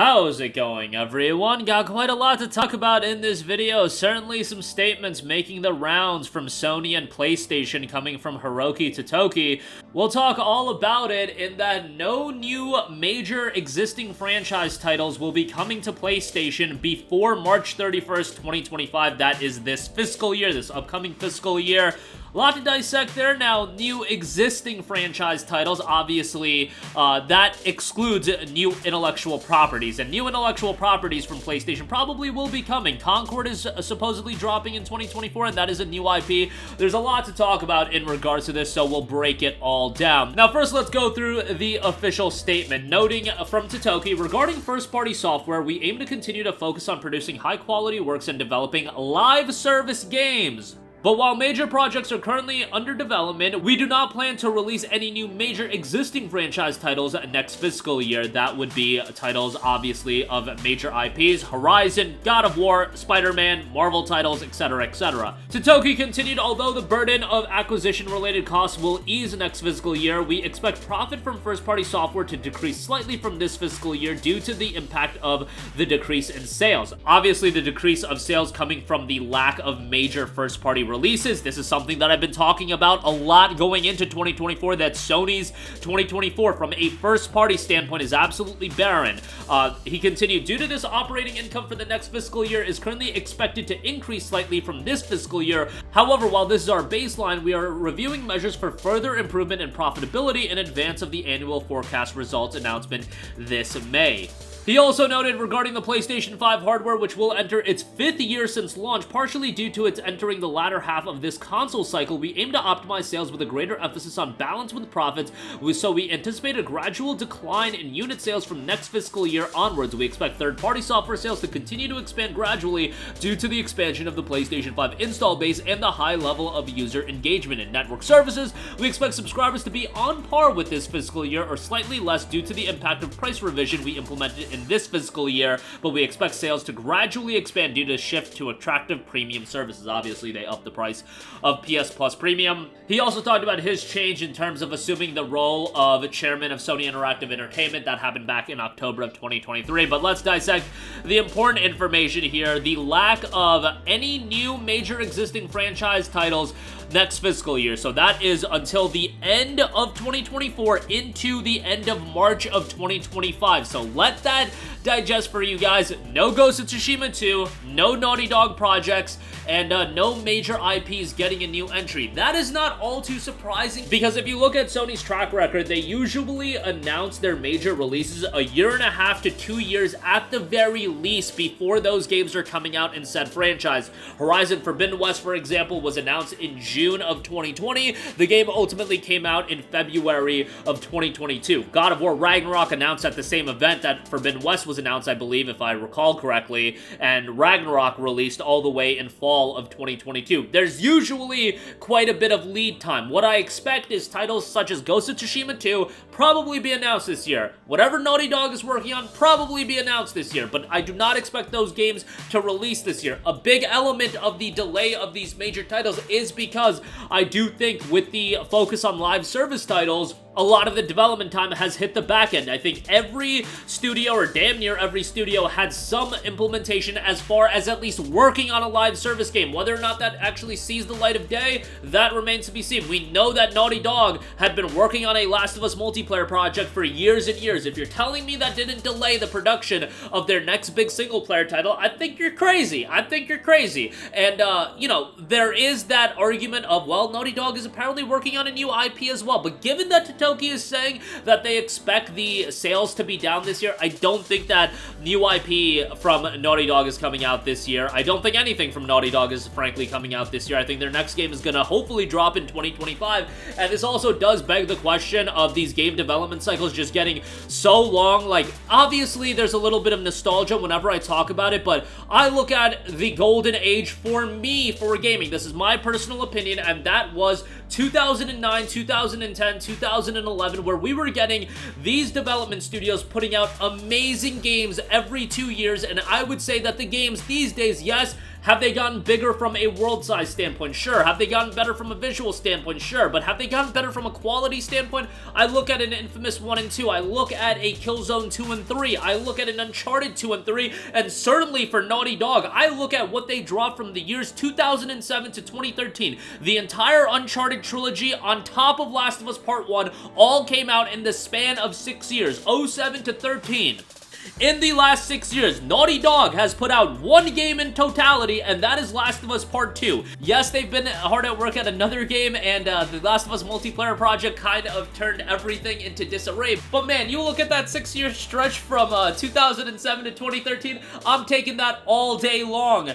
How's it going, everyone? Got quite a lot to talk about in this video. Certainly some statements making the rounds from Sony and PlayStation coming from Hiroki Totoki. We'll talk all about it in that no new major existing franchise titles will be coming to PlayStation before March 31st, 2025. That is this fiscal year, this upcoming fiscal year. A lot to dissect there. Now, new existing franchise titles, obviously, that excludes new intellectual properties, and new intellectual properties from PlayStation probably will be coming. Concord is supposedly dropping in 2024, and that is a new IP. There's a lot to talk about in regards to this, so we'll break it all down. Now, first, let's go through the official statement, noting from Totoki, regarding first-party software, we aim to continue to focus on producing high-quality works and developing live service games. But while major projects are currently under development, we do not plan to release any new major existing franchise titles next fiscal year. That would be titles, obviously, of major IPs, Horizon, God of War, Spider-Man, Marvel titles, etc., etc. Totoki continued, although the burden of acquisition-related costs will ease next fiscal year, we expect profit from first-party software to decrease slightly from this fiscal year due to the impact of the decrease in sales. Obviously, the decrease of sales coming from the lack of major first-party releases. This is something that I've been talking about a lot going into 2024, that Sony's 2024 from a first-party standpoint is absolutely barren. He continued, due to this, operating income for the next fiscal year is currently expected to increase slightly from this fiscal year. However, while this is our baseline, we are reviewing measures for further improvement in profitability in advance of the annual forecast results announcement this May. He also noted regarding the PlayStation 5 hardware, which will enter its 5th year since launch, partially due to its entering the latter half of this console cycle, we aim to optimize sales with a greater emphasis on balance with profits, so we anticipate a gradual decline in unit sales from next fiscal year onwards. We expect third-party software sales to continue to expand gradually due to the expansion of the PlayStation 5 install base and the high level of user engagement. In network services, we expect subscribers to be on par with this fiscal year or slightly less due to the impact of price revision we implemented in this fiscal year, but we expect sales to gradually expand due to shift to attractive premium services. Obviously, they upped the price of PS Plus Premium. He also talked about his change in terms of assuming the role of chairman of Sony Interactive Entertainment. That happened back in October of 2023, but let's dissect the important information here. The lack of any new major existing franchise titles next fiscal year. So that is until the end of 2024 into the end of March of 2025. So let that digest for you guys. No Ghost of Tsushima 2, no Naughty Dog projects, and no major IPs getting a new entry. That is not all too surprising, because if you look at Sony's track record, they usually announce their major releases a year and a half to 2 years at the very least before those games are coming out in said franchise. Horizon Forbidden West, for example, was announced in June of 2020. The game ultimately came out in February of 2022. God of War Ragnarok announced at the same event that Forbidden West was announced, I believe, if I recall correctly, and Ragnarok released all the way in fall of 2022. There's usually quite a bit of lead time. What I expect is titles such as Ghost of Tsushima 2 probably be announced this year. Whatever Naughty Dog is working on probably be announced this year, but I do not expect those games to release this year. A big element of the delay of these major titles is because I do think with the focus on live service titles, a lot of the development time has hit the back end. I think every studio, or damn near every studio, had some implementation as far as at least working on a live service game. Whether or not that actually sees the light of day, that remains to be seen. We know that Naughty Dog had been working on a Last of Us multiplayer project for years and years. If you're telling me that didn't delay the production of their next big single-player title, I think you're crazy. I think you're crazy. And, you know, there is that argument of, well, Naughty Dog is apparently working on a new IP as well. But given that Totoki is saying that they expect the sales to be down this year, I don't think that new IP from Naughty Dog is coming out this year. I don't think anything from Naughty Dog is frankly coming out this year. I think their next game is gonna hopefully drop in 2025, and this also does beg the question of these game development cycles just getting so long. Like, obviously there's a little bit of nostalgia whenever I talk about it, but I look at the golden age for me for gaming. This is my personal opinion, and that was 2009, 2010, 2011, where we were getting these development studios putting out amazing games every 2 years, and I would say that the games these days, yes, Have they gotten bigger from a world size standpoint? Sure. Have they gotten better from a visual standpoint? Sure. But have they gotten better from a quality standpoint? I look at an Infamous 1 and 2, I look at a Killzone 2 and 3, I look at an Uncharted 2 and 3, and certainly for Naughty Dog, I look at what they dropped from the years 2007 to 2013. The entire Uncharted trilogy on top of Last of Us Part 1 all came out in the span of 6 years, 07 to 13. In the last 6 years, Naughty Dog has put out one game in totality, and that is Last of Us Part 2. Yes, they've been hard at work at another game, and the Last of Us multiplayer project kind of turned everything into disarray. But man, you look at that 6-year stretch from 2007 to 2013, I'm taking that all day long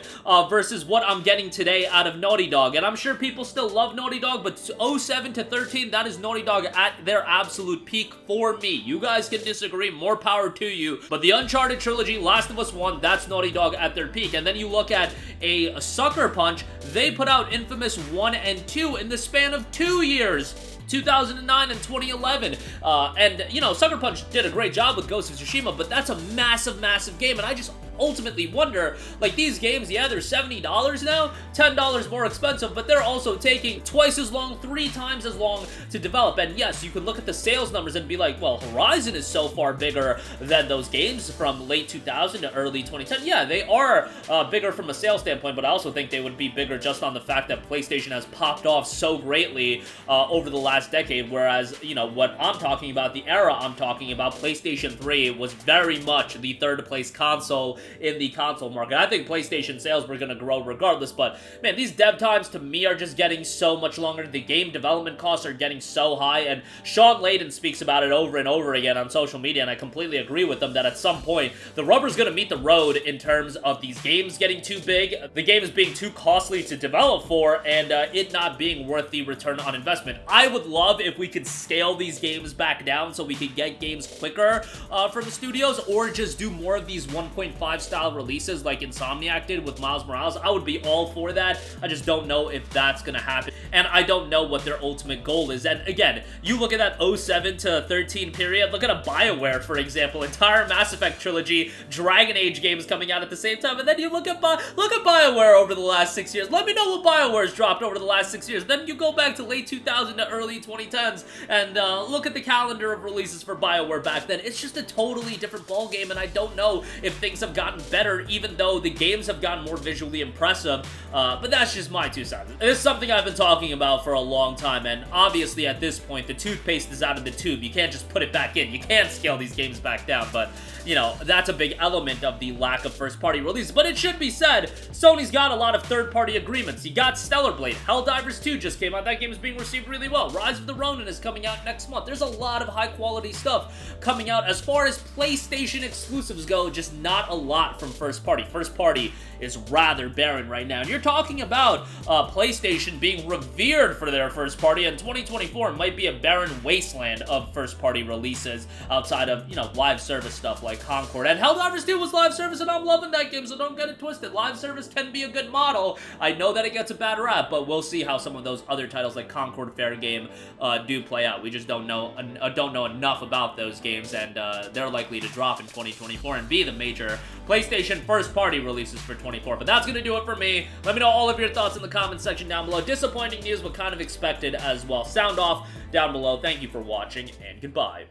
versus what I'm getting today out of Naughty Dog. And I'm sure people still love Naughty Dog, but 07 to 13, that is Naughty Dog at their absolute peak for me. You guys can disagree, more power to you, but the Uncharted trilogy, Last of Us 1, that's Naughty Dog at their peak. And then you look at a Sucker Punch, they put out Infamous 1 and 2 in the span of 2 years. 2009 and 2011, and you know, Sucker Punch did a great job with Ghost of Tsushima, but that's a massive game, and I just ultimately wonder, like, these games, yeah, they're $70 now, $10 more expensive, but they're also taking twice as long, 3 times as long to develop. And yes, you could look at the sales numbers and be like, well, Horizon is so far bigger than those games from late 2000 to early 2010. Yeah, they are bigger from a sales standpoint, but I also think they would be bigger just on the fact that PlayStation has popped off so greatly over the last decade, whereas, you know, what I'm talking about, the era I'm talking about, PlayStation 3 was very much the third place console in the console market. I think PlayStation sales were going to grow regardless, but man, these dev times to me are just getting so much longer. The game development costs are getting so high, and Sean Layden speaks about it over and over again on social media, and I completely agree with them that at some point, the rubber's going to meet the road in terms of these games getting too big, the games being too costly to develop for, and it not being worth the return on investment. I would love if we could scale these games back down so we could get games quicker from the studios, or just do more of these 1.5 style releases like Insomniac did with Miles Morales. I would be all for that. I just don't know if that's gonna happen, and I don't know what their ultimate goal is. And again, you look at that 07 to 13 period, look at a BioWare, for example, entire Mass Effect trilogy, Dragon Age games coming out at the same time, and then you look at BioWare over the last 6 years. Let me know what BioWare's dropped over the last 6 years. Then you go back to late 2000 to early 2010s and look at the calendar of releases for BioWare back then. It's just a totally different ballgame, and I don't know if things have gotten better, even though the games have gotten more visually impressive, but that's just my 2 cents. It's something I've been talking about for a long time, and obviously at this point, the toothpaste is out of the tube. You can't just put it back in. You can't scale these games back down, but you know, that's a big element of the lack of first-party releases. But it should be said, Sony's got a lot of third-party agreements. You got Stellar Blade, Helldivers 2 just came out. That game is being received really well. Rise of the Ronin is coming out next month. There's a lot of high-quality stuff coming out. As far as PlayStation exclusives go, just not a lot from first-party. First-party is rather barren right now. And you're talking about PlayStation being revered for their first-party, and 2024 might be a barren wasteland of first-party releases outside of, you know, live service stuff like Concord. And Helldivers 2 was live service, and I'm loving that game, so don't get it twisted. Live service can be a good model. I know that it gets a bad rap, but we'll see how some of those other titles like Concord Fair Game do play out. We just don't know enough about those games, and they're likely to drop in 2024 and be the major PlayStation first-party releases for 24. But that's going to do it for me. Let me know all of your thoughts in the comments section down below. Disappointing news, but kind of expected as well. Sound off down below. Thank you for watching, and goodbye.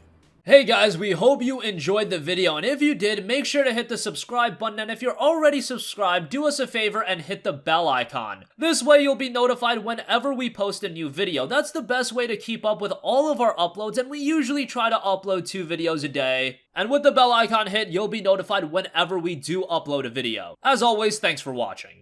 Hey guys, we hope you enjoyed the video, and if you did, make sure to hit the subscribe button, and if you're already subscribed, do us a favor and hit the bell icon. This way you'll be notified whenever we post a new video. That's the best way to keep up with all of our uploads, and we usually try to upload 2 videos a day. And with the bell icon hit, you'll be notified whenever we do upload a video. As always, thanks for watching.